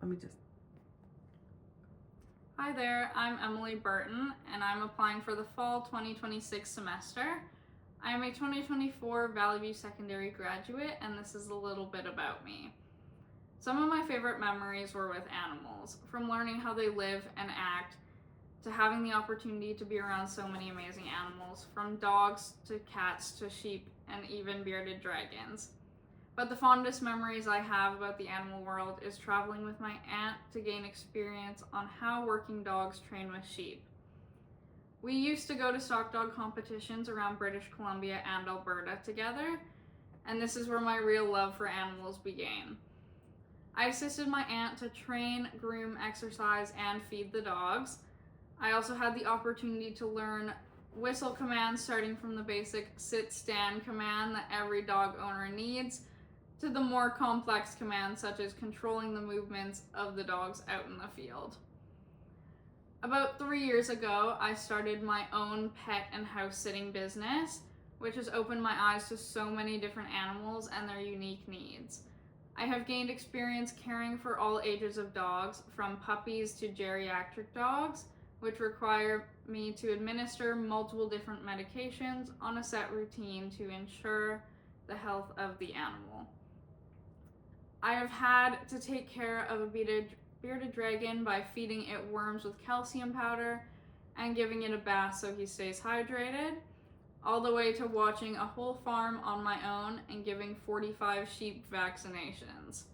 Let me just. Hi there, I'm Emily Burton, and I'm applying for the fall 2026 semester. I am a 2024 Valley View Secondary graduate, and this is a little bit about me. Some of my favorite memories were with animals, from learning how they live and act, to having the opportunity to be around so many amazing animals, from dogs to cats to sheep and even bearded dragons. But the fondest memories I have about the animal world is traveling with my aunt to gain experience on how working dogs train with sheep. We used to go to stock dog competitions around British Columbia and Alberta together, and this is where my real love for animals began. I assisted my aunt to train, groom, exercise, and feed the dogs. I also had the opportunity to learn whistle commands, starting from the basic sit-stand command that every dog owner needs, to the more complex commands such as controlling the movements of the dogs out in the field. About 3 years ago, I started my own pet and house sitting business, which has opened my eyes to so many different animals and their unique needs. I have gained experience caring for all ages of dogs, from puppies to geriatric dogs, which require me to administer multiple different medications on a set routine to ensure the health of the animal. I have had to take care of a bearded dragon by feeding it worms with calcium powder and giving it a bath so he stays hydrated, all the way to watching a whole farm on my own and giving 45 sheep vaccinations.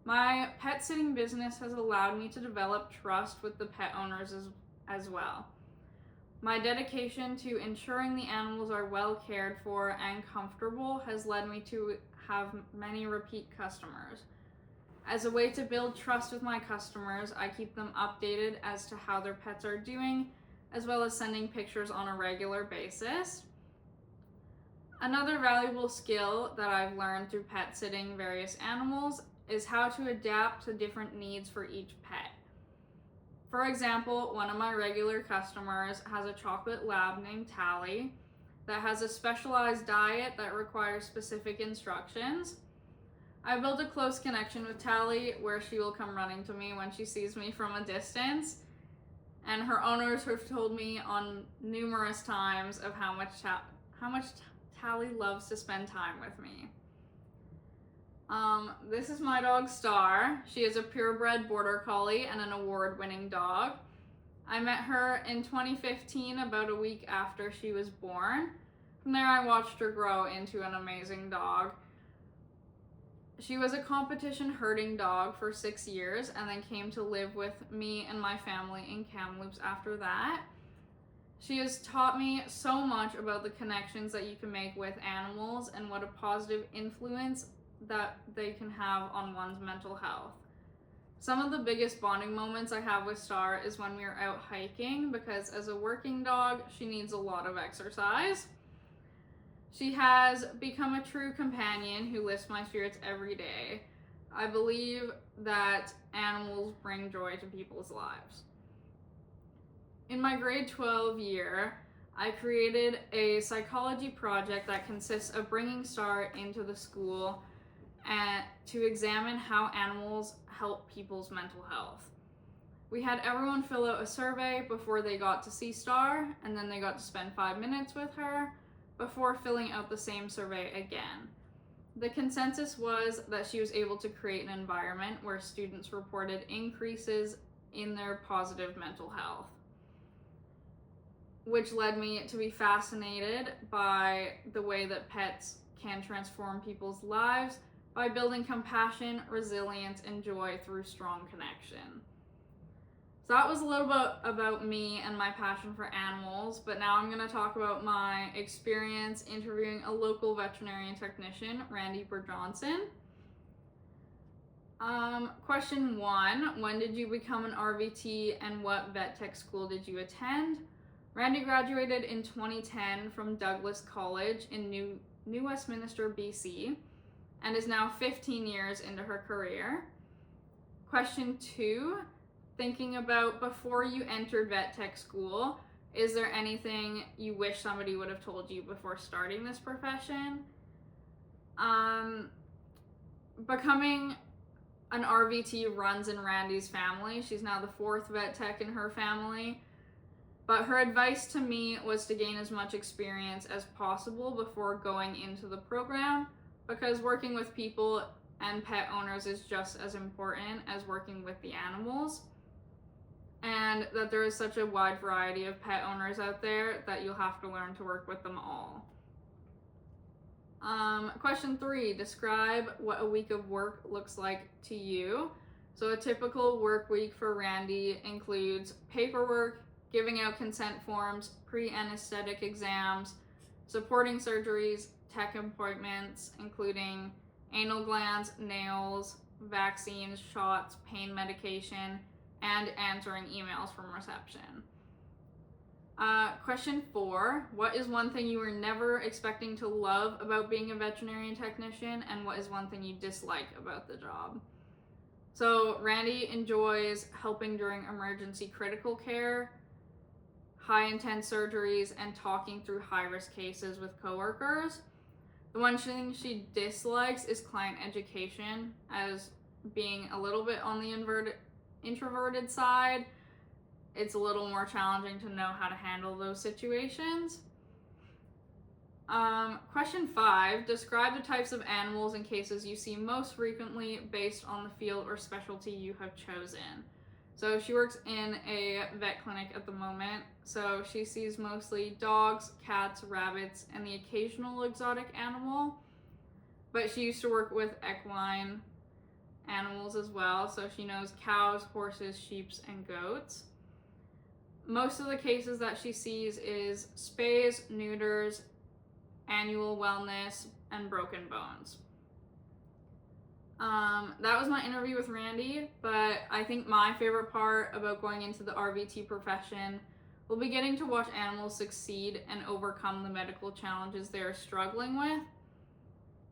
My pet sitting business has allowed me to develop trust with the pet owners as well. My dedication to ensuring the animals are well cared for and comfortable has led me to have many repeat customers. As a way to build trust with my customers, I keep them updated as to how their pets are doing, as well as sending pictures on a regular basis. Another valuable skill that I've learned through pet sitting various animals is how to adapt to different needs for each pet. For example, one of my regular customers has a chocolate lab named Tally that has a specialized diet that requires specific instructions. I built a close connection with Tally where she will come running to me when she sees me from a distance, and her owners have told me on numerous times of how much Tally loves to spend time with me. This is my dog Star. She is a purebred border collie and an award-winning dog. I met her in 2015, about a week after she was born. From there, I watched her grow into an amazing dog. She was a competition herding dog for 6 years and then came to live with me and my family in Kamloops after that. She has taught me so much about the connections that you can make with animals and what a positive influence that they can have on one's mental health. Some of the biggest bonding moments I have with Star is when we are out hiking, because as a working dog, she needs a lot of exercise. She has become a true companion who lifts my spirits every day. I believe that animals bring joy to people's lives. In my grade 12 year, I created a psychology project that consists of bringing Star into the school and to examine how animals help people's mental health. We had everyone fill out a survey before they got to see Star, and then they got to spend 5 minutes with her before filling out the same survey again. The consensus was that she was able to create an environment where students reported increases in their positive mental health, which led me to be fascinated by the way that pets can transform people's lives by building compassion, resilience, and joy through strong connection. So that was a little bit about me and my passion for animals, but now I'm going to talk about my experience interviewing a local veterinarian technician, Randy Johnson. Question 1, when did you become an RVT and what vet tech school did you attend? Randy graduated in 2010 from Douglas College in New Westminster, BC, and is now 15 years into her career. Question 2, thinking about before you entered vet tech school, is there anything you wish somebody would have told you before starting this profession? Becoming an RVT runs in Randy's family. She's now the 4th vet tech in her family. But her advice to me was to gain as much experience as possible before going into the program, because working with people and pet owners is just as important as working with the animals, and that there is such a wide variety of pet owners out there that you'll have to learn to work with them all. Question 3, describe what a week of work looks like to you. So a typical work week for Randy includes paperwork, giving out consent forms, pre-anesthetic exams, supporting surgeries, tech appointments, including anal glands, nails, vaccines, shots, pain medication, and answering emails from reception. Question 4, what is one thing you were never expecting to love about being a veterinarian technician, and what is one thing you dislike about the job? So Randy enjoys helping during emergency critical care, high intense surgeries, and talking through high risk cases with coworkers. The one thing she dislikes is client education, as being a little bit on the introverted side, it's a little more challenging to know how to handle those situations. Question 5, describe the types of animals and cases you see most frequently based on the field or specialty you have chosen. So she works in a vet clinic at the moment, so she sees mostly dogs, cats, rabbits, and the occasional exotic animal, but she used to work with equine animals as well, so she knows cows, horses, sheep, and goats. Most of the cases that she sees is spays, neuters, annual wellness, and broken bones. That was my interview with Randy, but I think my favorite part about going into the RVT profession will be getting to watch animals succeed and overcome the medical challenges they're struggling with.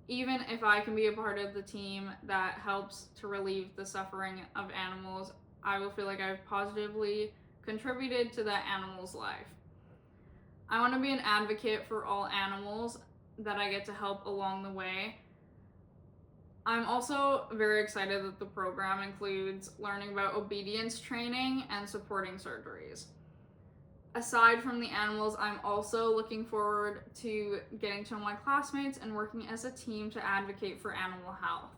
Even if I can be a part of the team that helps to relieve the suffering of animals, I will feel like I've positively contributed to that animal's life. I want to be an advocate for all animals that I get to help along the way. I'm also very excited that the program includes learning about obedience training and supporting surgeries. Aside from the animals, I'm also looking forward to getting to know my classmates and working as a team to advocate for animal health.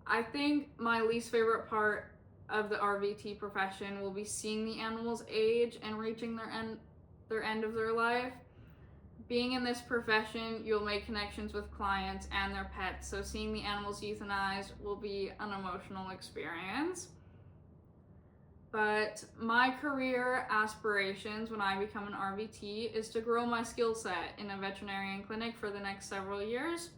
I think my least favorite part of the RVT profession will be seeing the animals age and reaching their end of their life. Being in this profession, you'll make connections with clients and their pets, so seeing the animals euthanized will be an emotional experience. But my career aspirations when I become an RVT is to grow my skill set in a veterinarian clinic for the next several years.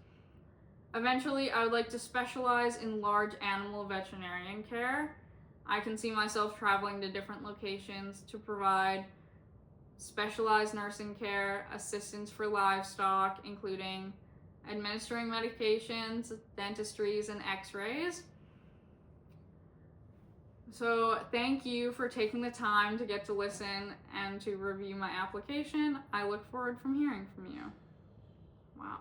Eventually, I would like to specialize in large animal veterinarian care. I can see myself traveling to different locations to provide specialized nursing care, assistance for livestock, including administering medications, dentistries, and x-rays. So thank you for taking the time to get to listen and to review my application. I look forward from hearing from you. Wow,